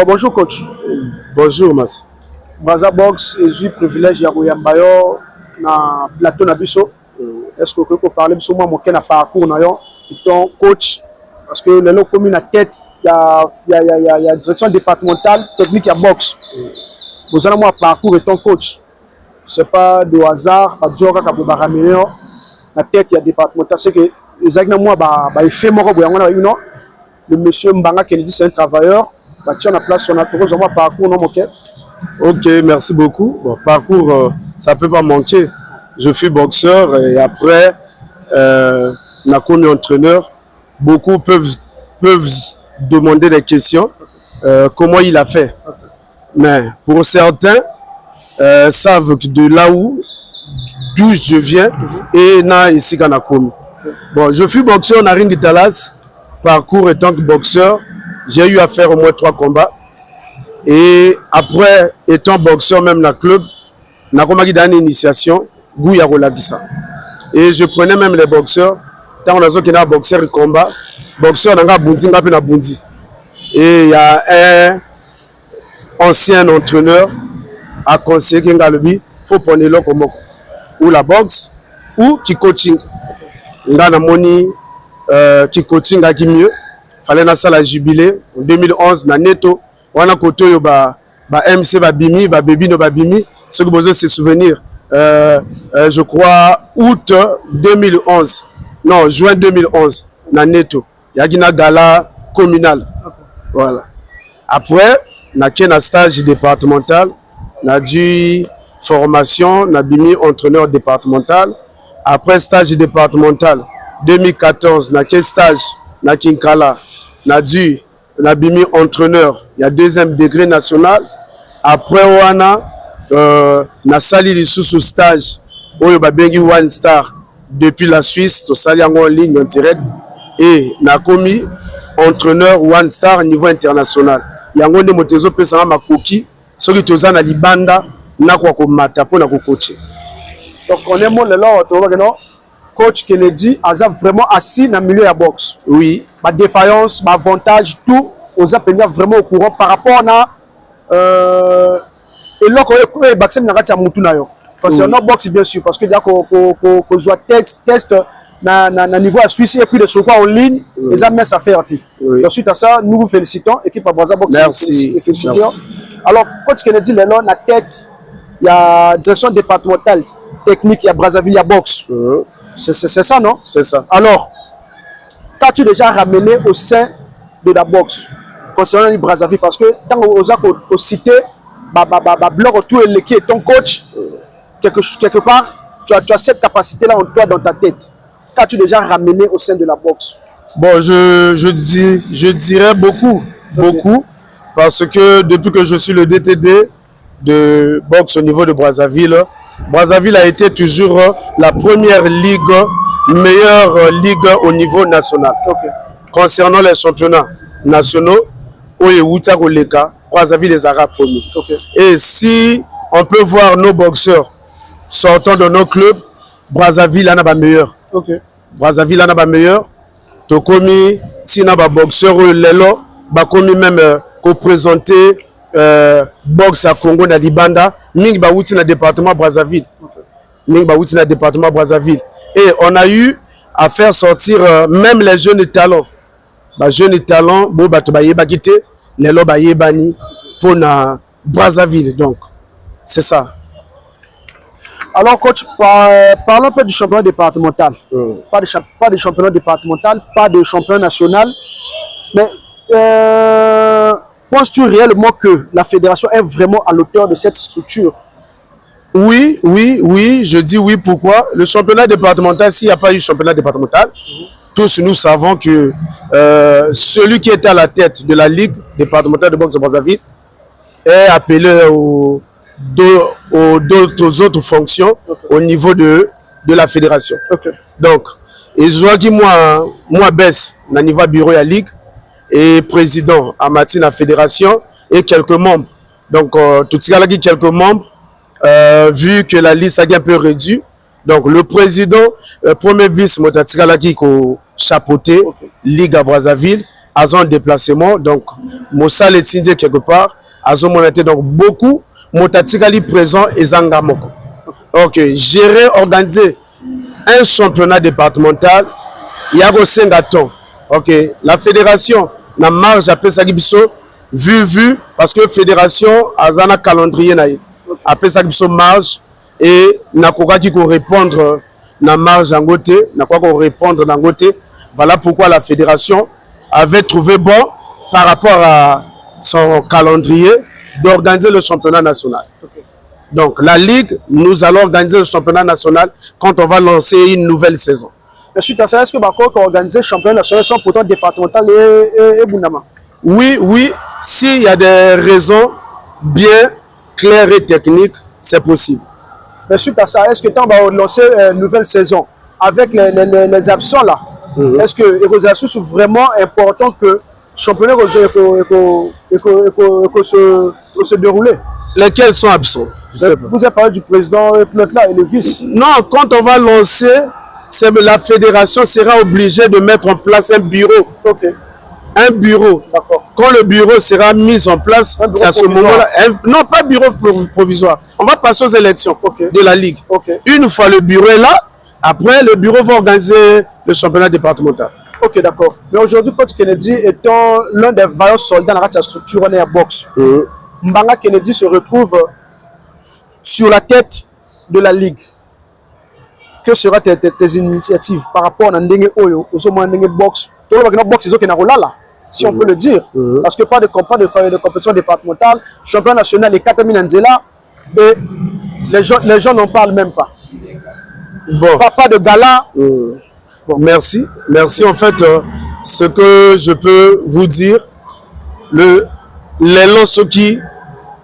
Bonjour coach. Bonjour Mas. Braza Box et eu privilège ya koyambayo na plateau na biso. Est-ce que vous pouvez parler de moi mon parcours na yo ton coach parce que le commis na tête il y a direction départementale technique ya boxe. Vous allez moi parcours et ton coach. C'est pas de hasard pas djoka ka ba ramener na tête ya départemental c'est que exactement moi ba fait moko boyangona non le monsieur Mbanga Kennedy c'est un travailleur. On a place on a trouvé un parcours non manqué. Ok, merci beaucoup. Bon, parcours, ça peut pas manquer. Je suis boxeur et après, n'a connu entraîneur. Beaucoup peuvent demander des questions. Comment il a fait. Mais pour certains, savent que de là d'où je viens et na ici qu'on a connu. Bon, je suis boxeur na ring de Talas. Parcours étant que boxeur. J'ai eu à faire au moins 3 combats. Et après, étant boxeur même dans le club, je suis dans une initiation, Gouya Rolabissa. Et je prenais même les boxeurs. Tant on a dit qu'il y a un boxeur et combat, boxeur dans un bundi, dans bundi. Et il y a un ancien entraîneur à conseiller qu'il il faut prendre le comme ou la boxe ou qui coaching. Il y a un moni qui coaching qui mieux. Fallait na sala jubilé en 2011 na neto wana koto yo ba MC ba bimi ba baby no ba bimi ce que vous se souvenir je crois août 2011 non juin 2011 na neto yagina gala communal voilà après na ken stage départemental na du formation na bimi entraîneur départemental après stage départemental 2014 na ken stage na Kinkala na dû na bimi entraîneur il y a 2e degré national après wana na sali li sous stage oyo ba bengi One Star depuis la Suisse to sali en ligne en direct et na komi entraîneur One Star niveau international yango nde motezo pesa makoki soki toza na libanda na kwa ko mata po na ko coacher donc on est mon lelo to non coach Kennedy a vraiment assis dans le milieu de la boxe. Oui. Ma défaillance, ma avantage, tout, on a vraiment au courant par rapport à et là quand on boxe na kati ya mutu na yo. Parce que on boxe bien sûr parce que là qu'on soit test na niveau à Suisse et puis de ce quoi en ligne, les amis ça fait arrêter. Donc suite à ça, nous vous félicitons équipe à Braza Boxe. Merci. Alors coach Kennedy là la tête, il y a direction départementale technique, il y a Brazzaville, il y a boxe. C'est ça, non? C'est ça. Alors, qu'as-tu déjà ramené au sein de la boxe concernant le Brazzaville? Parce que tant qu'on cité, bloc tout qui est ton coach, quelque part, tu as cette capacité-là en toi, dans ta tête. Qu'as-tu déjà ramené au sein de la boxe? Bon, je dirais beaucoup, beaucoup, parce que depuis que je suis le DTD de boxe au niveau de Brazzaville, Brazzaville a été toujours la première ligue, meilleure ligue au niveau national. Concernant les championnats nationaux, Brazzaville les aura promis. Et si on peut voir nos boxeurs sortant de nos clubs, Brazzaville en a pas meilleur. Brazzaville en a pas meilleur. Tokomi, si on a pas boxeur, lelo, bakomi même co-présenter boxe à Congo na Libanda. Ming Baouti na département Brazzaville. Ming Baouti na département Brazzaville. Et on a eu à faire sortir même les jeunes talents. Les jeunes talents, bon bato ba yeba kité, les lo ba yebani pour na Brazzaville. Donc c'est ça. Alors coach, parlons un peu du championnat départemental. Pas de championnat départemental, pas de championnat national. Mais penses-tu réellement que la fédération est vraiment à l'auteur de cette structure? Oui, je dis oui. Pourquoi? Le championnat départemental, s'il n'y a pas eu championnat départemental, tous nous savons que celui qui était à la tête de la Ligue départementale de boxe de Brazzaville est appelé aux autres fonctions au niveau de la fédération. Donc, et je vois que moi baisse au niveau bureau de la Ligue, et président à la fédération et quelques membres. Donc, tout ce qui quelques membres, vu que la liste a un peu réduite. Donc, le président, premier vice, Motatikala qui a chapeauté Ligue à Brazzaville. en déplacement, donc Mossal est indié quelque part, Azon monaté donc beaucoup, Motatikali présent et Zangamoko. Ok, gérer, organiser un championnat départemental, Yago Sengaton. Ok, la fédération n'a marge après ça vu, parce que fédération a un calendrier après ça marge et n'a quoi qui répondre na marge en côté, n'a quoi répondre dans côté. Voilà pourquoi la fédération avait trouvé bon par rapport à son calendrier d'organiser le championnat national. Okay. Donc la Ligue, nous allons organiser le championnat national quand on va lancer une nouvelle saison. Mais suite à ça, est-ce que Bako a organisé le championnat national sans pourtant départemental et Bundama? Oui, s'il y a des raisons bien claires et techniques, c'est possible. Mais suite à ça, est-ce que tu vas lancer une nouvelle saison avec les absents là? Est-ce que c'est vraiment important que le championnat se dérouler? Lesquels sont absents? Vous avez parlé du président et le vice. Non, quand on va lancer, la fédération sera obligée de mettre en place un bureau. Okay. Un bureau. Quand le bureau sera mis en place, c'est à ce moment-là. Non, pas bureau provisoire. On va passer aux élections de la Ligue. Okay. Une fois le bureau est là, après le bureau va organiser le championnat départemental. Ok, d'accord. Mais aujourd'hui, Coach Kennedy étant l'un des vaillants soldats dans la structure en boxe, Mbanga Kennedy se retrouve sur la tête de la Ligue. Que sera tes initiatives par rapport à Ndenge Oyo, aux boxe? Si on peut le dire, parce que pas de compétition départementale, champion national et 4000 Anzela, et les gens n'en parlent même pas. Bon. Pas de gala. Bon. Merci. En fait, ce que je peux vous dire, l'élan qui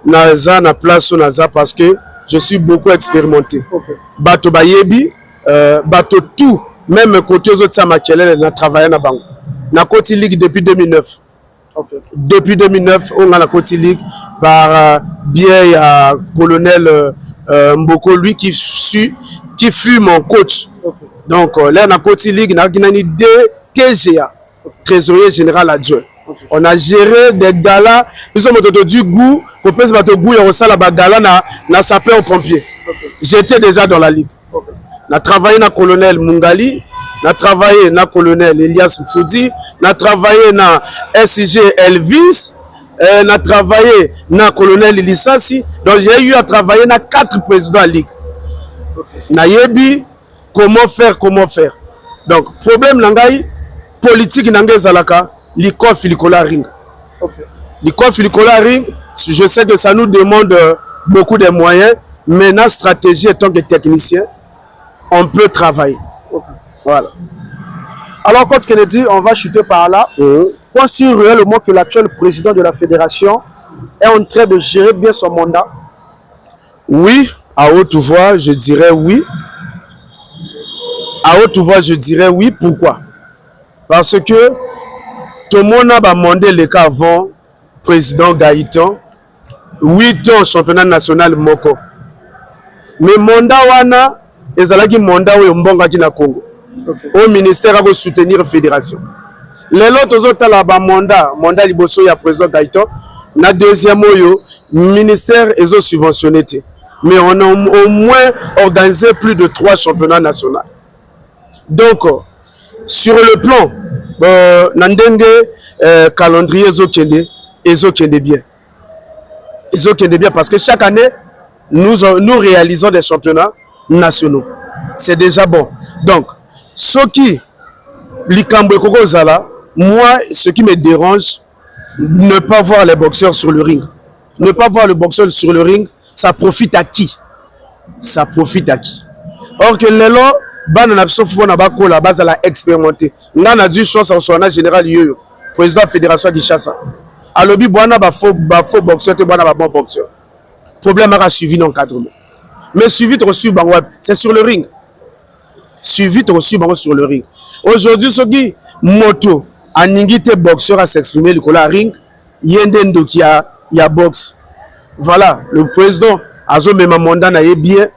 naza na place au naza parce que je suis beaucoup expérimenté. Bato bayebi, bato tout, même côté aux autres Samakelele, on a travaillé na banque. Na Côte Ligue depuis 2009. Okay. Depuis 2009, on a la Côte Ligue par biais à colonel Mboko, lui qui fut mon coach. Okay. Donc là, na Côte Ligue, on a TGA, trésorier général adjoint. Okay. On a géré des galas, nous avons du goût, pour que le goût et la gala na sapeur pompier. Okay. J'étais déjà dans la Ligue. Okay. On a travaillé na colonel Mungali. On a travaillé na colonel Elias Foudi, on a travaillé na SIG Elvis, on a travaillé na colonel Elisassi. Donc j'ai eu à travailler na 4 présidents de la Ligue. Na yebi comment faire. Donc problème nangai politique nangai zalaka likof likola ring. Likof likola ring, je sais que ça nous demande beaucoup de moyens, mais notre stratégie étant que technicien, on peut travailler. Voilà. Alors, Coach Kennedy, on va chuter par là. Penses-tu réellement que l'actuel président de la fédération est en train de gérer bien son mandat? Oui, à haute voix, je dirais oui. À haute voix, je dirais oui. Pourquoi? Parce que tout le monde a demandé le cas avant, président Gaëtan, 8 ans au championnat national Moko. Mais mandat wana, ezalaki mandat oyo mbonga ki na Congo. Okay. Au ministère à soutenir la fédération. Les autres ont mandat liboso ya président Gaëtan. Na deuxième oyo ministère est subventionné. Mais on a au moins organisé plus de 3 championnats nationaux. Donc sur le plan nandenge calendrier ezokende bien. Ezokende bien parce que chaque année nous réalisons des championnats nationaux. C'est déjà bon. Donc ce qui moi, ce qui me dérange, ne pas voir les boxeurs sur le ring. Ne pas voir le boxeur sur le ring, ça profite à qui? Ça profite à qui? Or que les lois, la base à la expérimenté. Là, on a dû chance en son général Yoyo, président de la fédération de Kinshasa. À l'objet, faux boxeur, bon boxeur. Problème à suivi l'encadrement. Mais suivi reçu, c'est sur le ring. Suivi reçu sur le ring. Aujourd'hui, ce qui moto a ningité boxeur à s'exprimer le ring, yendendo qui a boxe. Voilà, le président a même mandat na bien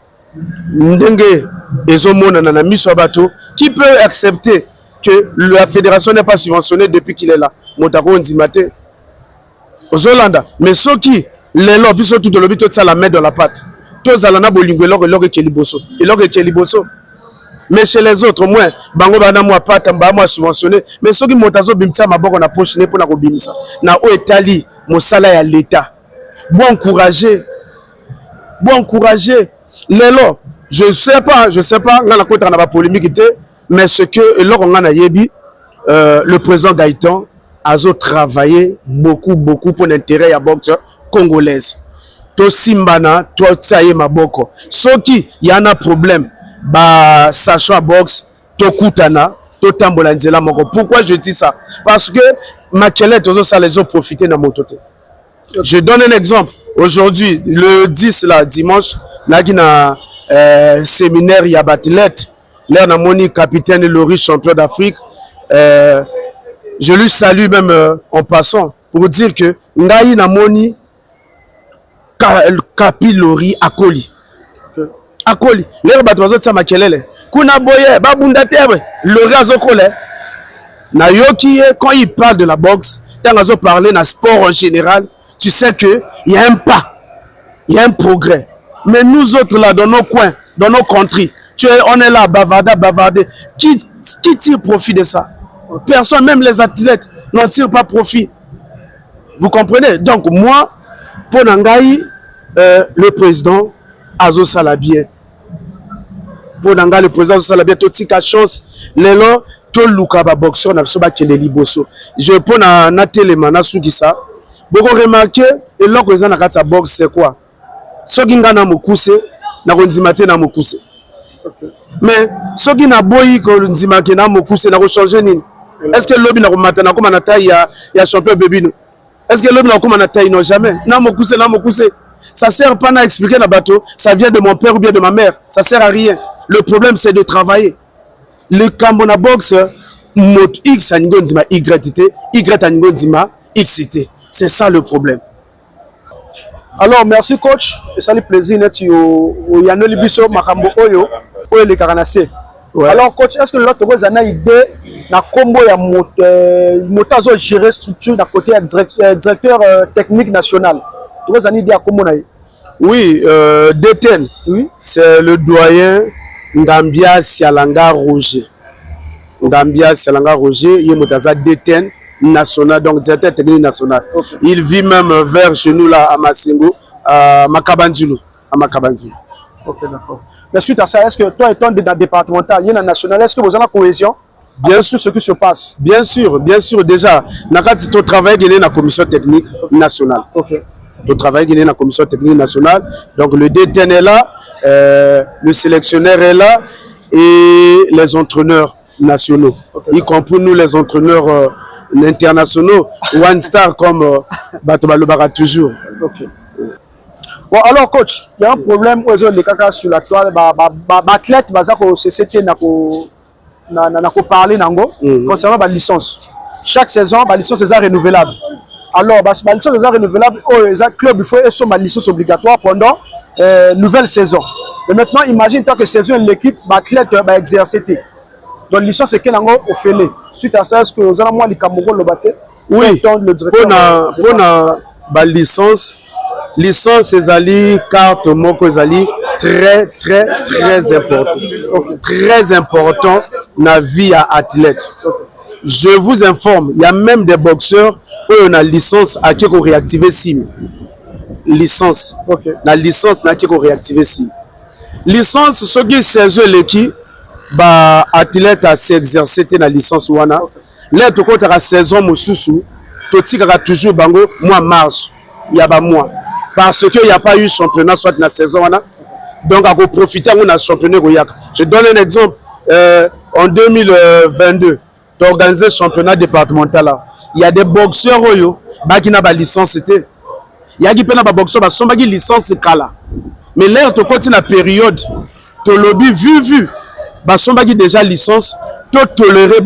ndenge ezomona na miso bato qui peut accepter que la fédération n'est pas subventionnée depuis qu'il est là. Motako Nzimate. Aux Hollanda. Mais ceux qui, les lobbies sont tout de l'objet, tout ça la met dans la pâte. Tous alana bolingo et keliboso. Et l'or keliboso. Mais chez les autres, moi, bango bana moi pas tamba moi subventionné. Mais ceux qui montazo bimtia ma boko na poche ne pour na kobimisa. Na o etali mosala ya l'état. Bon encourager. Bon encourager. Lelo, je sais pas, ngana kota na ba polémique mais ce que lors on a yebi le président Gaëtan a travaillé beaucoup pour l'intérêt ya boxe congolaise. To simbana, to tsaye maboko. Soki y en a problème ba sachant boxe to kutana to tambola nzela moko. Pourquoi je dis ça? Parce que Makele tozo ça les ont profité na motote. Je donne un exemple. Aujourd'hui, le 10 là dimanche, na séminaire ya bathlète, là na moni capitaine Lori champion d'Afrique. Je lui salue même en passant pour dire que ngai na moni Kapi Lori akoli. Akoli. Les bateaux de Makelele. Kuna boye, babunda terre. Lori azokole. Na yoki, quand il parle de la boxe, quand il parle de sport en général, tu sais que il y a un pas, il y a un progrès. Mais nous autres là, dans nos coins, dans nos contrées, on est là, bavarder. Qui tire profit de ça? Personne, même les athlètes, n'en tirent pas profit. Vous comprenez? Donc moi, pour Nangaï, le président Azo Salabien. Pour Nangaï, le président Azo Salabien, tout tika chance, l'élan, tout l'oukaba boxeur, n'a pas qu'il est liboso. Je peux na télémana sous qui ça. Beaucoup remarqué, et là, que na kata boxe, c'est quoi? Ce qui n'a mokuse, na konzimate na mokuse. Mais ce qui n'a boyi konzimate na mokuse, na changer nini? Est-ce que l'objet n'a pas na comme na taille ya champion bébino? Est-ce que l'homme n'a comme na taille? Non, jamais. Na mokuse. Ça sert pas à expliquer la bateau. Ça vient de mon père ou bien de ma mère. Ça sert à rien. Le problème, c'est de travailler. Le Cambona boxe, mot X a n'ingo ndima Y-T, Y a n'ingo ndima X-T. C'est ça le problème. Alors, merci coach. C'est un plaisir d'être au Yanoli Bisso, Makambo Oyo, Oyo le Karanase. Alors, coach, est-ce que l'autre chose a une idée na combo ya motazo gérer structure d'un côté directeur technique national? Tu vois, une idée à comment? Oui, DTN. Oui. C'est le doyen Ngambia Sialanga Roger. Ngambia Sialanga Roger, il est motaza DTN national, donc directeur technique national. Okay. Il vit même vers chez nous là à Massengo, à Makabandjulu. Ok, d'accord. Mais suite à ça, est-ce que toi étant dans le départemental, il y a un national, est-ce que vous avez la cohésion? Bien sûr, ce qui se passe. Bien sûr, déjà. Nakati tu travailles dans la commission technique nationale. Ok. Tu travailles dans la commission technique nationale. Donc le DTN est là, le sélectionneur est là et les entraîneurs nationaux. Okay, y compris nous les entraîneurs internationaux, One Star comme Batobalobara toujours. Ok. Bon, alors coach, il y a un problème où les caca sur la toile, athlète, CCT n'a pas parlé concernant la licence. Chaque saison, la licence est renouvelable. Alors, la licence est renouvelable, le club, il faut une licence obligatoire pendant nouvelle saison. Mais maintenant, imagine toi que saison, l'équipe, l'athlète va exercer. Donc, la licence est qu'elle a offert. Suite à ça, est-ce que vous avez moins les Cameroun le battre? Oui, pour la licence. Licence ezali carte moko ezali très important. Okay. Très important na vie à athlète. Okay. Je vous informe, il y a même des boxeurs où on a licence à qui qu'on réactiver SIM. Licence. Okay. La licence na qui qu'on réactiver SIM. Licence ce qui c'est l'équipe ba athlète à s'exercer na licence wana. Là to compte la saison mosusu, to tika toujours bango moi marche. Il y a ba moi. Parce qu'il n'y a pas eu championnat soit dans la saison. Donc, à profiter de la championnat. Je donne un exemple. En 2022, tu as organisé le championnat départemental. Il y a des boxeurs qui ont une licence. Il y a des boxeurs qui ont une licence. Mais là, tu continues la période. Tu as lobby vu. Ils ont déjà licence. Tu as toléré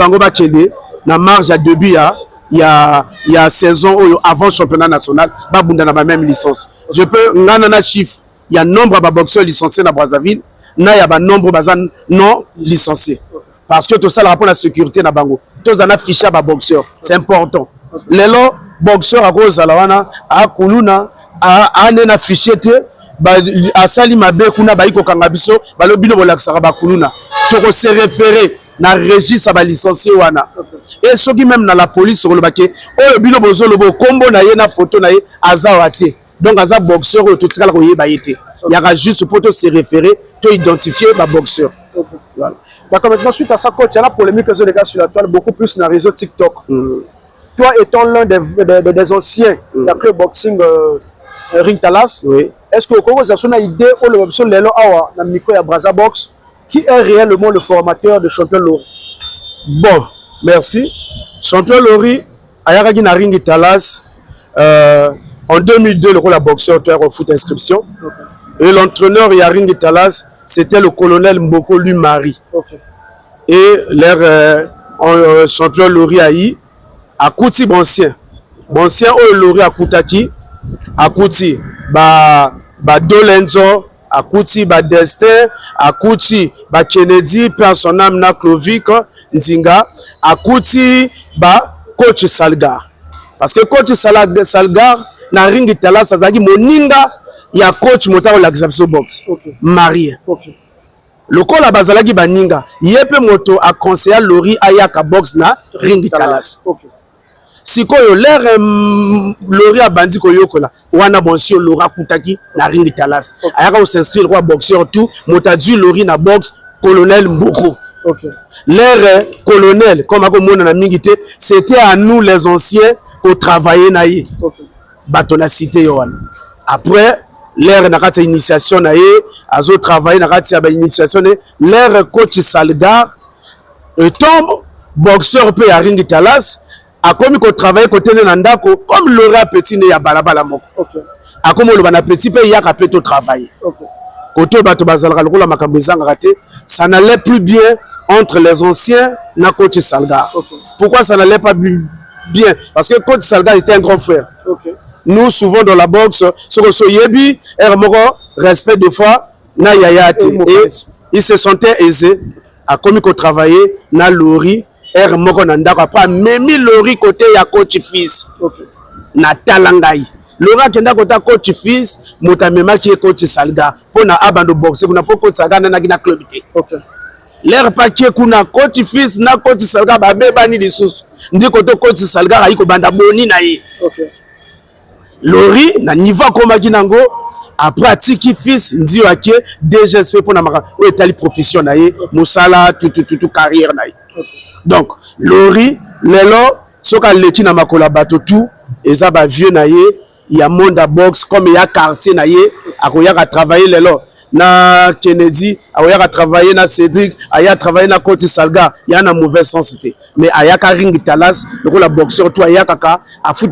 la marge à début. Il y a saison avant le championnat national, il y a la même licence. Je peux, un chiffre, il y a nombre de boxeurs licenciés dans Brazzaville, il y a nombre de non licenciés. parce que tout ça rapport à la sécurité na bango tous en affiché à boxeur c'est important lelo boxeur à cause la wana a kuluna a na affiché te ba asali mabe kuna ba iko kanga biso ba lobino bolakisaka ba kuluna to se référer na registre ba licencié wana et ceux qui même dans la police sur le baquet oh bino bozo lobo kombo na ye na photo na ye azawate donc aza boxeur tout ça la koyeba yete il y aura juste pour te se référer te identifier ba boxeur. Voilà. D'accord, maintenant suite à ça, quand il y a la polémique que les gars sur la toile, beaucoup plus dans le réseau TikTok. Toi étant l'un des anciens de la club boxing Ring Talas, oui. Est-ce que vous avez une idée ou le monsieur Lelo Awa dans le micro à Braza Box qui est réellement le formateur de Champion Lori? Bon, merci. Champion Lori, Ayaragi na Ring Talas, en 2002, le rôle à boxeur, tu as foot inscription. Et l'entraîneur Yaring Talas, c'était le colonel Mboko Lumari. Et leur champion Lori Aïe, à Kouti Boncien. Boncien, oh Lori à Koutaki, à Kouti, ba Dolenzo, à Kouti, ba Destin, à Kouti, ba Kennedy, père son âme na Clovic, Nzinga, à Kouti, ba coach Salgar. Parce que coach Salgar, na Ring Talas, ça zagi moninga, il y a coach motard la exception box. Marié. Le col à Bazalagi Baninga, yepe moto a conseillé Lori Ayaka box na Ring Talas. Si ko yo l'air Lori a bandi ko yokola, wana bonsio Lora Koutaki na Ring Talas. Ayaka s'inscrire roi boxeur tout, motadu Lori na box colonel Mboko. L'air colonel comme ako mona na mingité, c'était à nous les anciens au travailler naïe. Batona cité yowana. Après l'air n'a pas initiation naïe, azo travailler n'a pas initiation l'air coach Salgar tombe boxeur peut à Ring Talas a comme ko travailler côté nandako comme Laura petit ne ya balabala moko. A comme le bana petit peut ya ka peut travailler. Côté bato bazalaka lokola makambo ezanga raté, ça n'allait plus bien entre les anciens na coach Salgar. Pourquoi ça n'allait pas bien? Parce que coach Salgar était un grand frère. Nous, souvent dans la boxe, ce que Soyebi, respect de fois, na yayate. Et il se sentait aisé à comme qu'on travaillait, na Lori, moko nandako. Après, même Lori côté ya coach fils. Na talangai. Lori kenda côté coach fils, mutamema qui est coach Salga. Pour na abando boxe, kuna pour coach Salga na gina club té. L'air paquet kuna coach fils na coach Salga ba bebani lisusu. Ndi côté coach Salga aiko banda boni na ye. Lori na niveau comme Ginango a pratiqué fils ndio ake DGSP pour na maka o etali profession na ye musala tout carrière na ye. Donc Lori lelo soka leki na makola bato tout eza ba vieux na ye ya monde box comme ya quartier na ye akoyaka travailler lelo na Kennedy akoyaka travailler na Cédric aya travailler na Côte Salga ya na mauvais sens c'était mais ayaka Ring Talas le la boxeur toi ayaka ka a foot